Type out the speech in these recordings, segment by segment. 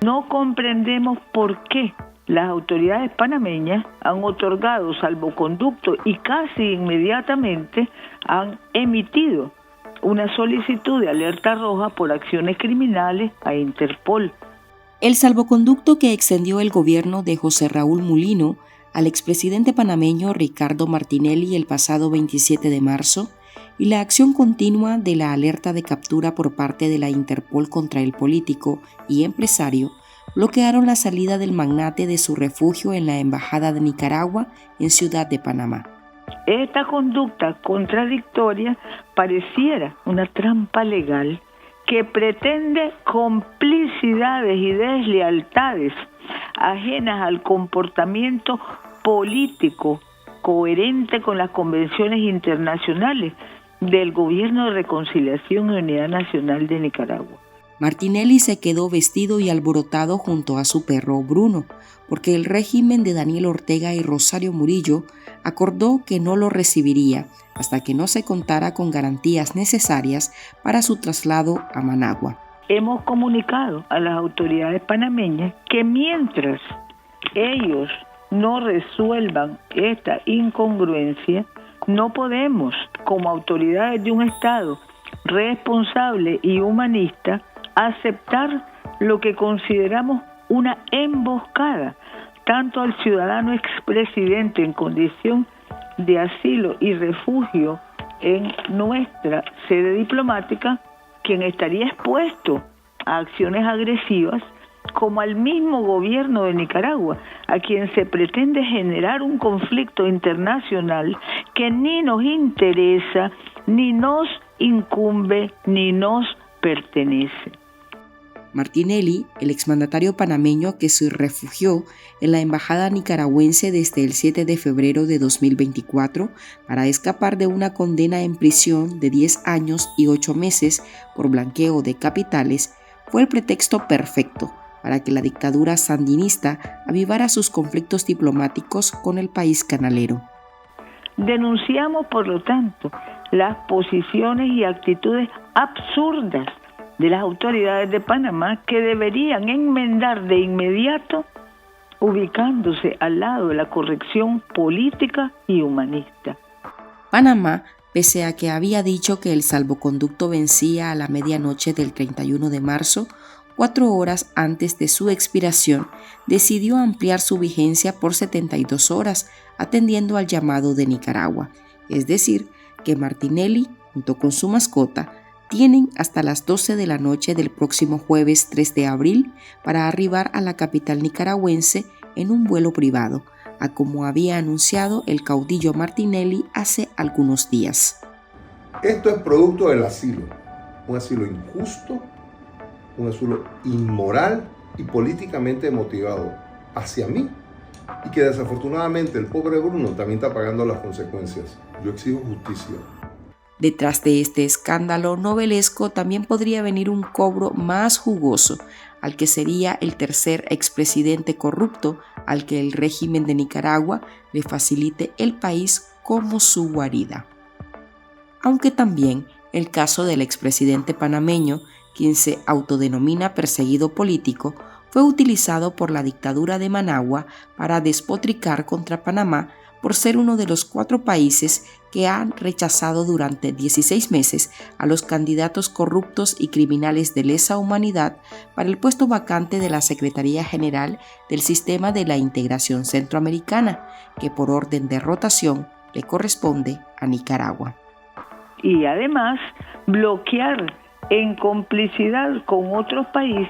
No comprendemos por qué las autoridades panameñas han otorgado salvoconducto y casi inmediatamente han emitido una solicitud de alerta roja por acciones criminales a Interpol. El salvoconducto que extendió el gobierno de José Raúl Mulino al expresidente panameño Ricardo Martinelli el pasado 27 de marzo y la acción continua de la alerta de captura por parte de la Interpol contra el político y empresario bloquearon la salida del magnate de su refugio en la Embajada de Nicaragua en Ciudad de Panamá. Esta conducta contradictoria pareciera una trampa legal que pretende complicidades y deslealtades ajenas al comportamiento político coherente con las convenciones internacionales del Gobierno de Reconciliación y Unidad Nacional de Nicaragua. Martinelli se quedó vestido y alborotado junto a su perro Bruno, porque el régimen de Daniel Ortega y Rosario Murillo acordó que no lo recibiría hasta que no se contara con garantías necesarias para su traslado a Managua. Hemos comunicado a las autoridades panameñas que mientras ellos no resuelvan esta incongruencia, no podemos, como autoridades de un Estado responsable y humanista, aceptar lo que consideramos una emboscada, tanto al ciudadano expresidente en condición de asilo y refugio en nuestra sede diplomática, quien estaría expuesto a acciones agresivas, como al mismo gobierno de Nicaragua, a quien se pretende generar un conflicto internacional que ni nos interesa, ni nos incumbe, ni nos pertenece. Martinelli, el exmandatario panameño que se refugió en la embajada nicaragüense desde el 7 de febrero de 2024 para escapar de una condena en prisión de 10 años y 8 meses por blanqueo de capitales, fue el pretexto perfecto para que la dictadura sandinista avivara sus conflictos diplomáticos con el país canalero. Denunciamos, por lo tanto, las posiciones y actitudes absurdas de las autoridades de Panamá, que deberían enmendar de inmediato, ubicándose al lado de la corrección política y humanista. Panamá, pese a que había dicho que el salvoconducto vencía a la medianoche del 31 de marzo, 4 horas antes de su expiración, decidió ampliar su vigencia por 72 horas, atendiendo al llamado de Nicaragua, es decir, que Martinelli, junto con su mascota, tienen hasta las 12 de la noche del próximo jueves 3 de abril para arribar a la capital nicaragüense en un vuelo privado, a como había anunciado el caudillo Martinelli hace algunos días. Esto es producto del asilo, un asilo injusto, un asilo inmoral y políticamente motivado hacia mí, y que desafortunadamente el pobre Bruno también está pagando las consecuencias. Yo exijo justicia. Detrás de este escándalo novelesco también podría venir un cobro más jugoso, al que sería el tercer expresidente corrupto al que el régimen de Nicaragua le facilite el país como su guarida. Aunque también el caso del expresidente panameño, quien se autodenomina perseguido político, fue utilizado por la dictadura de Managua para despotricar contra Panamá por ser uno de los 4 países que han rechazado durante 16 meses a los candidatos corruptos y criminales de lesa humanidad para el puesto vacante de la Secretaría General del Sistema de la Integración Centroamericana, que por orden de rotación le corresponde a Nicaragua. Y además, bloquear en complicidad con otros países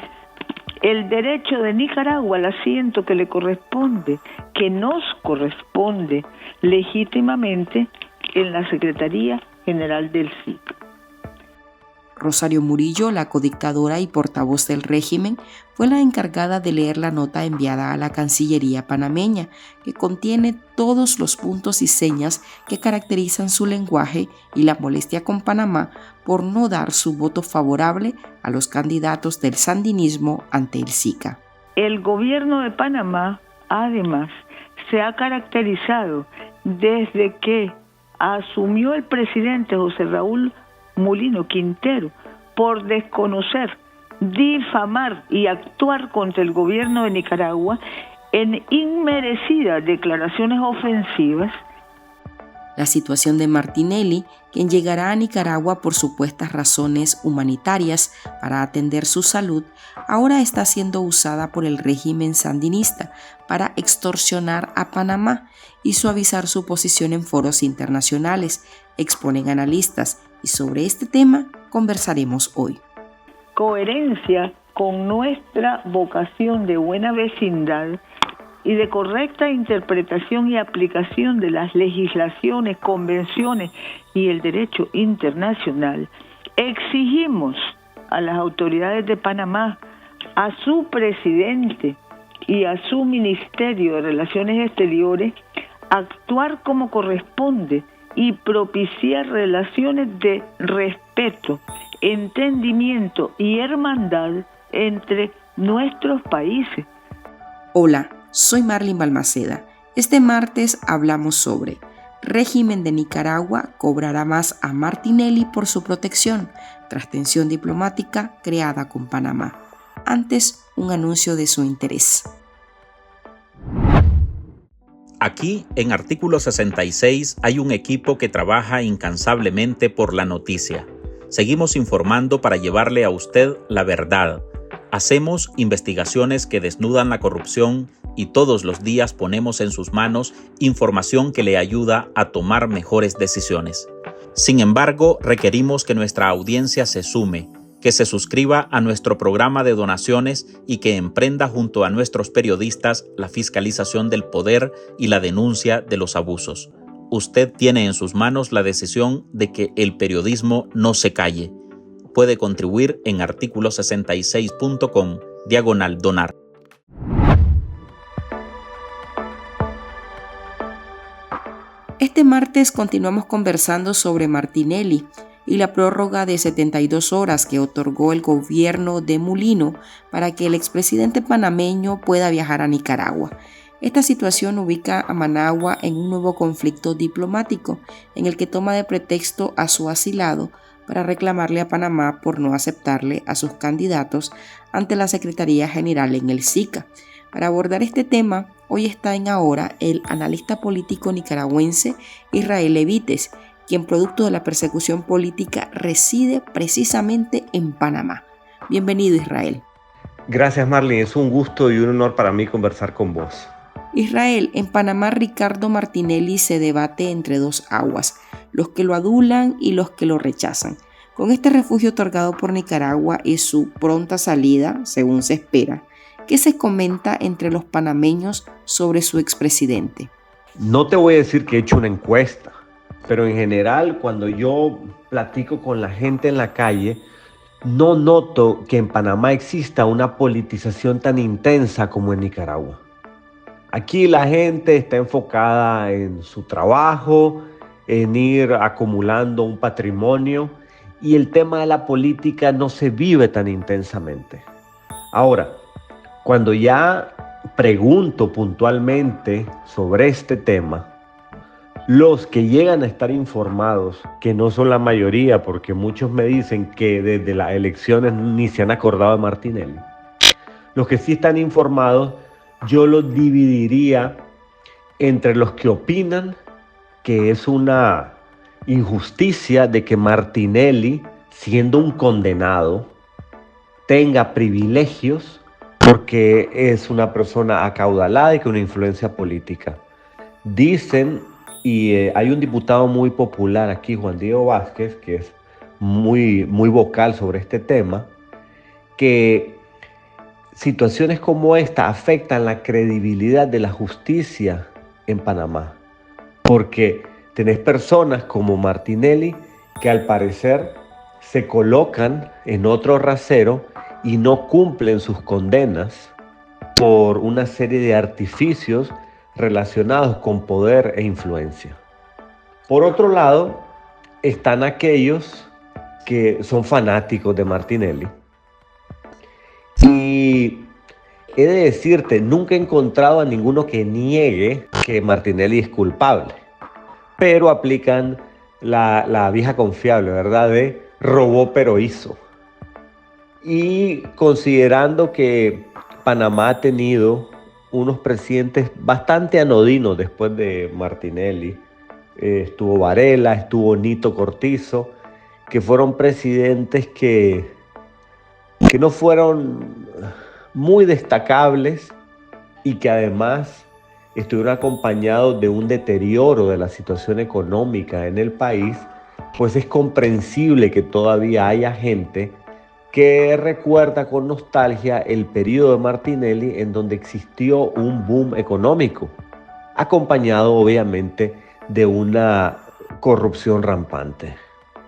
el derecho de Nicaragua al asiento que le corresponde, que nos corresponde legítimamente en la Secretaría General del SIC. Rosario Murillo, la codictadora y portavoz del régimen, fue la encargada de leer la nota enviada a la Cancillería panameña, que contiene todos los puntos y señas que caracterizan su lenguaje y la molestia con Panamá por no dar su voto favorable a los candidatos del sandinismo ante el SICA. El gobierno de Panamá, además, se ha caracterizado desde que asumió el presidente José Raúl Mulino Quintero por desconocer difamar y actuar contra el gobierno de Nicaragua en inmerecidas declaraciones ofensivas. La situación de Martinelli, quien llegará a Nicaragua por supuestas razones humanitarias para atender su salud, ahora está siendo usada por el régimen sandinista para extorsionar a Panamá y suavizar su posición en foros internacionales, exponen analistas, y sobre este tema conversaremos hoy. Coherencia con nuestra vocación de buena vecindad y de correcta interpretación y aplicación de las legislaciones, convenciones y el derecho internacional, exigimos a las autoridades de Panamá, a su presidente y a su Ministerio de Relaciones Exteriores, actuar como corresponde y propiciar relaciones de respeto, entendimiento y hermandad entre nuestros países. Hola, soy Marlene Balmaceda. Este martes hablamos sobre régimen de Nicaragua cobrará más a Martinelli por su protección tras tensión diplomática creada con Panamá. Antes, un anuncio de su interés. Aquí, en Artículo 66, hay un equipo que trabaja incansablemente por la noticia. Seguimos informando para llevarle a usted la verdad. Hacemos investigaciones que desnudan la corrupción y todos los días ponemos en sus manos información que le ayuda a tomar mejores decisiones. Sin embargo, requerimos que nuestra audiencia se sume, que se suscriba a nuestro programa de donaciones y que emprenda junto a nuestros periodistas la fiscalización del poder y la denuncia de los abusos. Usted tiene en sus manos la decisión de que el periodismo no se calle. Puede contribuir en articulo66.com/donar. Este martes continuamos conversando sobre Martinelli y la prórroga de 72 horas que otorgó el gobierno de Mulino para que el expresidente panameño pueda viajar a Nicaragua. Esta situación ubica a Managua en un nuevo conflicto diplomático en el que toma de pretexto a su asilado para reclamarle a Panamá por no aceptarle a sus candidatos ante la Secretaría General en el SICA. Para abordar este tema, hoy está en Ahora el analista político nicaragüense Israel Levites, quien producto de la persecución política reside precisamente en Panamá. Bienvenido, Israel. Gracias, Marlene. Es un gusto y un honor para mí conversar con vos. Israel, en Panamá Ricardo Martinelli se debate entre dos aguas, los que lo adulan y los que lo rechazan. Con este refugio otorgado por Nicaragua y su pronta salida, según se espera, ¿qué se comenta entre los panameños sobre su expresidente? No te voy a decir que he hecho una encuesta, pero en general cuando yo platico con la gente en la calle, no noto que en Panamá exista una politización tan intensa como en Nicaragua. Aquí la gente está enfocada en su trabajo, en ir acumulando un patrimonio y el tema de la política no se vive tan intensamente. Ahora, cuando ya pregunto puntualmente sobre este tema, los que llegan a estar informados, que no son la mayoría porque muchos me dicen que desde las elecciones ni se han acordado de Martinelli, los que sí están informados, yo los dividiría entre los que opinan que es una injusticia de que Martinelli, siendo un condenado, tenga privilegios porque es una persona acaudalada y con una influencia política. Dicen, y hay un diputado muy popular aquí, Juan Diego Vázquez, que es muy vocal sobre este tema, que situaciones como esta afectan la credibilidad de la justicia en Panamá, porque tenés personas como Martinelli que al parecer se colocan en otro rasero y no cumplen sus condenas por una serie de artificios relacionados con poder e influencia. Por otro lado, están aquellos que son fanáticos de Martinelli. Y he de decirte, nunca he encontrado a ninguno que niegue que Martinelli es culpable, pero aplican la vieja confiable, ¿verdad? De robó pero hizo. Y considerando que Panamá ha tenido unos presidentes bastante anodinos después de Martinelli, estuvo Varela, estuvo Nito Cortizo, que fueron presidentes que no fueron muy destacables y que además estuvieron acompañados de un deterioro de la situación económica en el país, pues es comprensible que todavía haya gente que recuerda con nostalgia el periodo de Martinelli en donde existió un boom económico, acompañado obviamente de una corrupción rampante.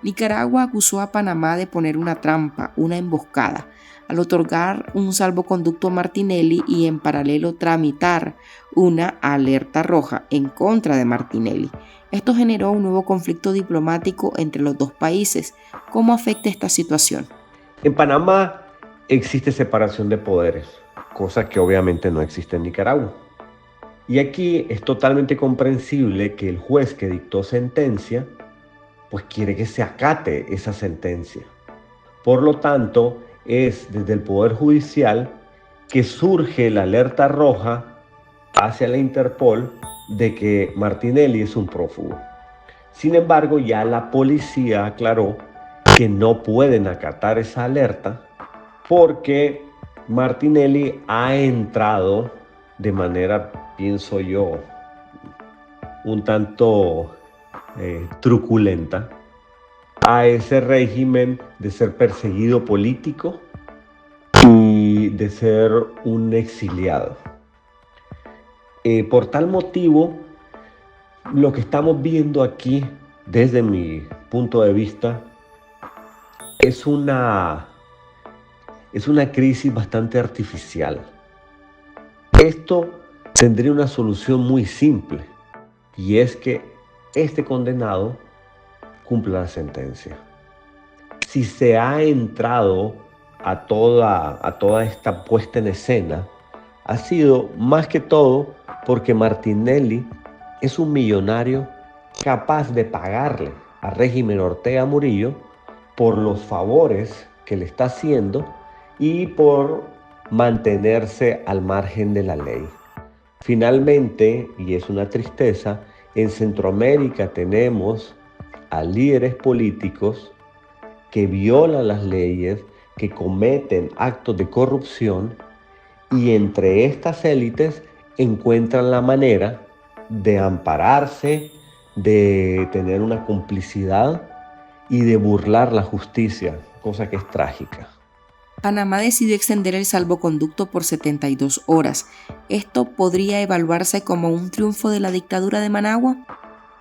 Nicaragua acusó a Panamá de poner una trampa, una emboscada, al otorgar un salvoconducto a Martinelli y en paralelo tramitar una alerta roja en contra de Martinelli. Esto generó un nuevo conflicto diplomático entre los dos países. ¿Cómo afecta esta situación? En Panamá existe separación de poderes, cosa que obviamente no existe en Nicaragua. Y aquí es totalmente comprensible que el juez que dictó sentencia, pues quiere que se acate esa sentencia. Por lo tanto, es desde el Poder Judicial que surge la alerta roja hacia la Interpol de que Martinelli es un prófugo. Sin embargo, ya la policía aclaró que no pueden acatar esa alerta porque Martinelli ha entrado de manera, pienso yo, un tanto truculenta a ese régimen de ser perseguido político y de ser un exiliado. Por tal motivo, lo que estamos viendo aquí, desde mi punto de vista, es una crisis bastante artificial. Esto tendría una solución muy simple, y es que este condenado cumpla la sentencia. Si se ha entrado a toda esta puesta en escena, ha sido más que todo porque Martinelli es un millonario capaz de pagarle al régimen Ortega Murillo por los favores que le está haciendo y por mantenerse al margen de la ley. Finalmente, y es una tristeza, en Centroamérica tenemos a líderes políticos que violan las leyes, que cometen actos de corrupción, y entre estas élites encuentran la manera de ampararse, de tener una complicidad y de burlar la justicia, cosa que es trágica. Panamá decidió extender el salvoconducto por 72 horas. ¿Esto podría evaluarse como un triunfo de la dictadura de Managua?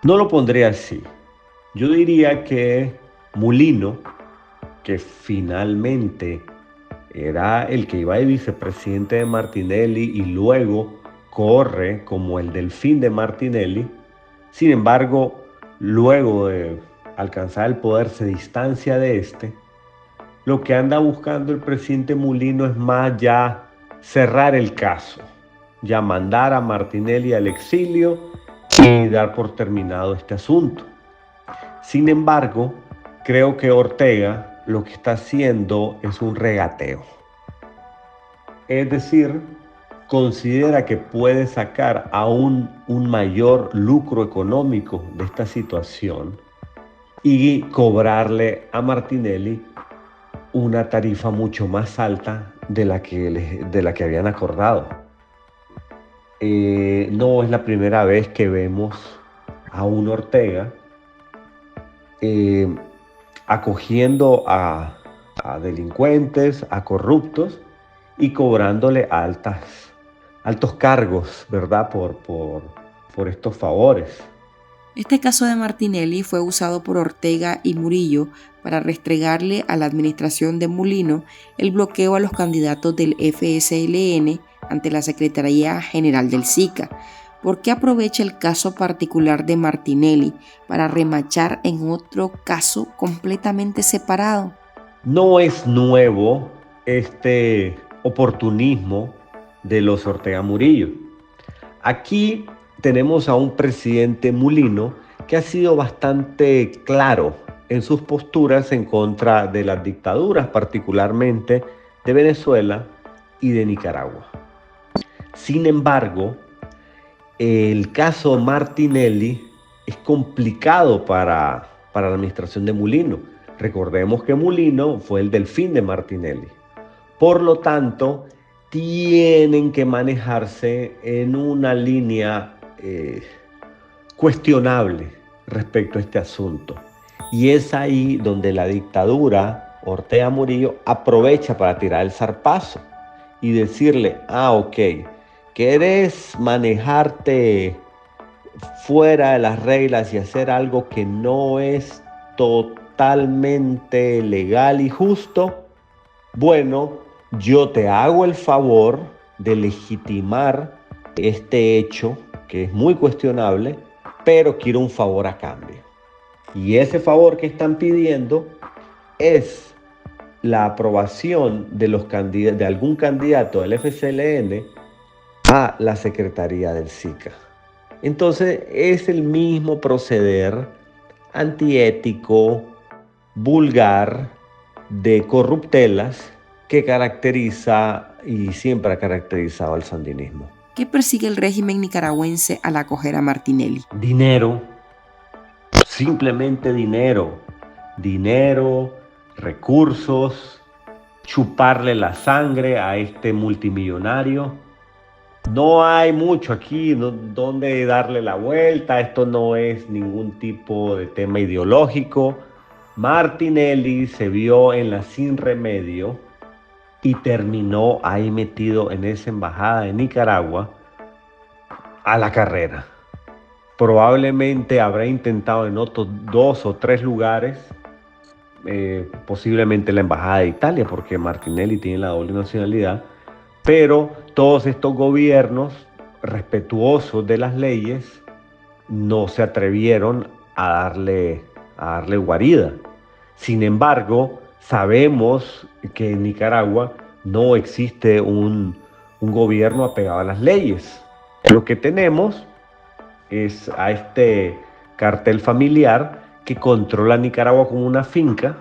No lo pondría así. Yo diría que Mulino, que finalmente era el que iba de vicepresidente de Martinelli y luego corre como el delfín de Martinelli, sin embargo, luego de alcanzar el poder se distancia de este. Lo que anda buscando el presidente Mulino es más ya cerrar el caso, ya mandar a Martinelli al exilio y dar por terminado este asunto. Sin embargo, creo que Ortega lo que está haciendo es un regateo. Es decir, considera que puede sacar aún un mayor lucro económico de esta situación y cobrarle a Martinelli una tarifa mucho más alta de la que habían acordado. No es la primera vez que vemos a un Ortega acogiendo a delincuentes, a corruptos y cobrándole altos cargos, ¿verdad? Por estos favores. Este caso de Martinelli fue usado por Ortega y Murillo para restregarle a la administración de Mulino el bloqueo a los candidatos del FSLN ante la Secretaría General del SICA. ¿Por qué aprovecha el caso particular de Martinelli para remachar en otro caso completamente separado? No es nuevo este oportunismo de los Ortega Murillo. Aquí tenemos a un presidente Mulino que ha sido bastante claro en sus posturas en contra de las dictaduras, particularmente de Venezuela y de Nicaragua. Sin embargo, el caso Martinelli es complicado para la administración de Mulino. Recordemos que Mulino fue el delfín de Martinelli. Por lo tanto, tienen que manejarse en una línea cuestionable respecto a este asunto. Y es ahí donde la dictadura Ortega Murillo aprovecha para tirar el zarpazo y decirle, ok, ¿quieres manejarte fuera de las reglas y hacer algo que no es totalmente legal y justo? Bueno, yo te hago el favor de legitimar este hecho, que es muy cuestionable, pero quiero un favor a cambio. Y ese favor que están pidiendo es la aprobación de algún candidato del FCLN a la secretaría del SICA. Entonces es el mismo proceder antiético, vulgar, de corruptelas que caracteriza y siempre ha caracterizado al sandinismo. ¿Qué persigue el régimen nicaragüense al acoger a Martinelli? Dinero, simplemente dinero, recursos, chuparle la sangre a este multimillonario. No hay mucho aquí donde darle la vuelta, esto no es ningún tipo de tema ideológico. Martinelli se vio en la sin remedio y terminó ahí metido en esa embajada de Nicaragua a la carrera. Probablemente habrá intentado en otros 2 o 3 lugares, posiblemente la embajada de Italia, porque Martinelli tiene la doble nacionalidad, pero todos estos gobiernos respetuosos de las leyes no se atrevieron a darle guarida. Sin embargo, sabemos que en Nicaragua no existe un gobierno apegado a las leyes. Lo que tenemos es a este cartel familiar que controla Nicaragua como una finca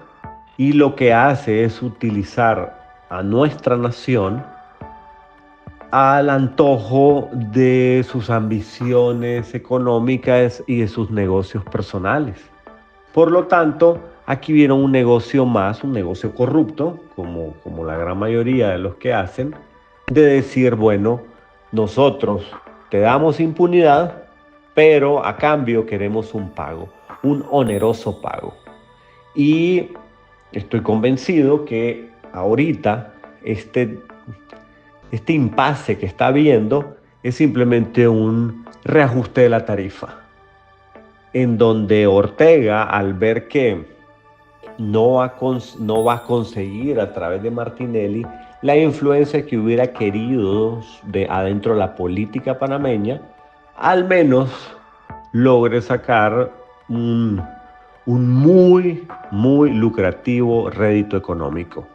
y lo que hace es utilizar a nuestra nación al antojo de sus ambiciones económicas y de sus negocios personales. Por lo tanto, aquí vieron un negocio más, un negocio corrupto, como la gran mayoría de los que hacen, de decir, bueno, nosotros te damos impunidad, pero a cambio queremos un pago, un oneroso pago. Y estoy convencido que ahorita este impasse que está habiendo es simplemente un reajuste de la tarifa, en donde Ortega, al ver que no va a conseguir a través de Martinelli la influencia que hubiera querido de adentro de la política panameña, al menos logre sacar un muy, muy lucrativo rédito económico.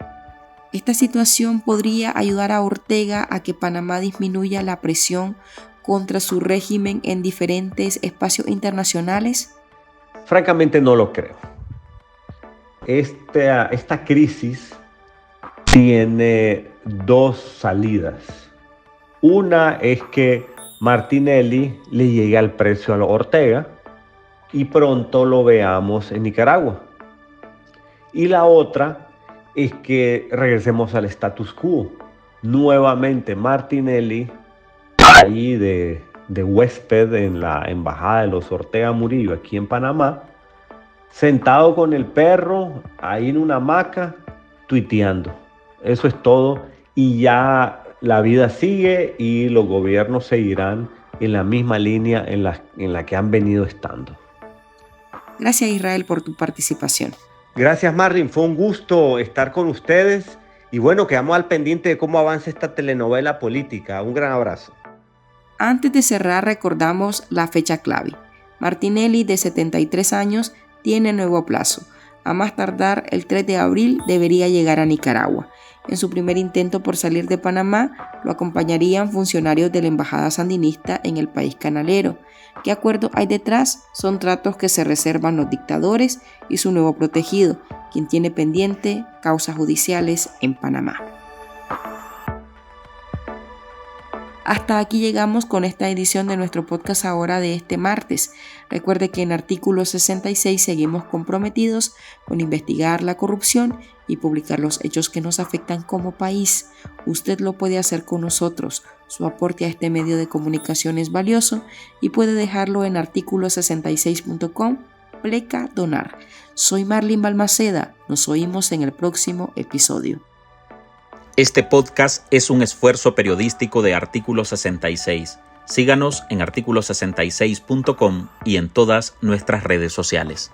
¿Esta situación podría ayudar a Ortega a que Panamá disminuya la presión contra su régimen en diferentes espacios internacionales? Francamente no lo creo. Esta crisis tiene 2 salidas. Una es que Martinelli le llegue al precio a Ortega y pronto lo veamos en Nicaragua. Y la otra es que regresemos al status quo. Nuevamente Martinelli, ahí de huésped en la embajada de los Ortega Murillo aquí en Panamá, sentado con el perro ahí en una hamaca, tuiteando. Eso es todo y ya la vida sigue y los gobiernos seguirán en la misma línea en la que han venido estando. Gracias, Israel, por tu participación. Gracias, Marlin. Fue un gusto estar con ustedes y bueno, quedamos al pendiente de cómo avanza esta telenovela política. Un gran abrazo. Antes de cerrar, recordamos la fecha clave. Martinelli, de 73 años, tiene nuevo plazo. A más tardar, el 3 de abril debería llegar a Nicaragua. En su primer intento por salir de Panamá, lo acompañarían funcionarios de la embajada sandinista en el país canalero. ¿Qué acuerdo hay detrás? Son tratos que se reservan los dictadores y su nuevo protegido, quien tiene pendiente causas judiciales en Panamá. Hasta aquí llegamos con esta edición de nuestro podcast ahora de este martes. Recuerde que en Artículo 66 seguimos comprometidos con investigar la corrupción y publicar los hechos que nos afectan como país. Usted lo puede hacer con nosotros. Su aporte a este medio de comunicación es valioso y puede dejarlo en articulo66.com/donar. Soy Marlene Balmaceda. Nos oímos en el próximo episodio. Este podcast es un esfuerzo periodístico de Artículo 66. Síganos en articulo66.com y en todas nuestras redes sociales.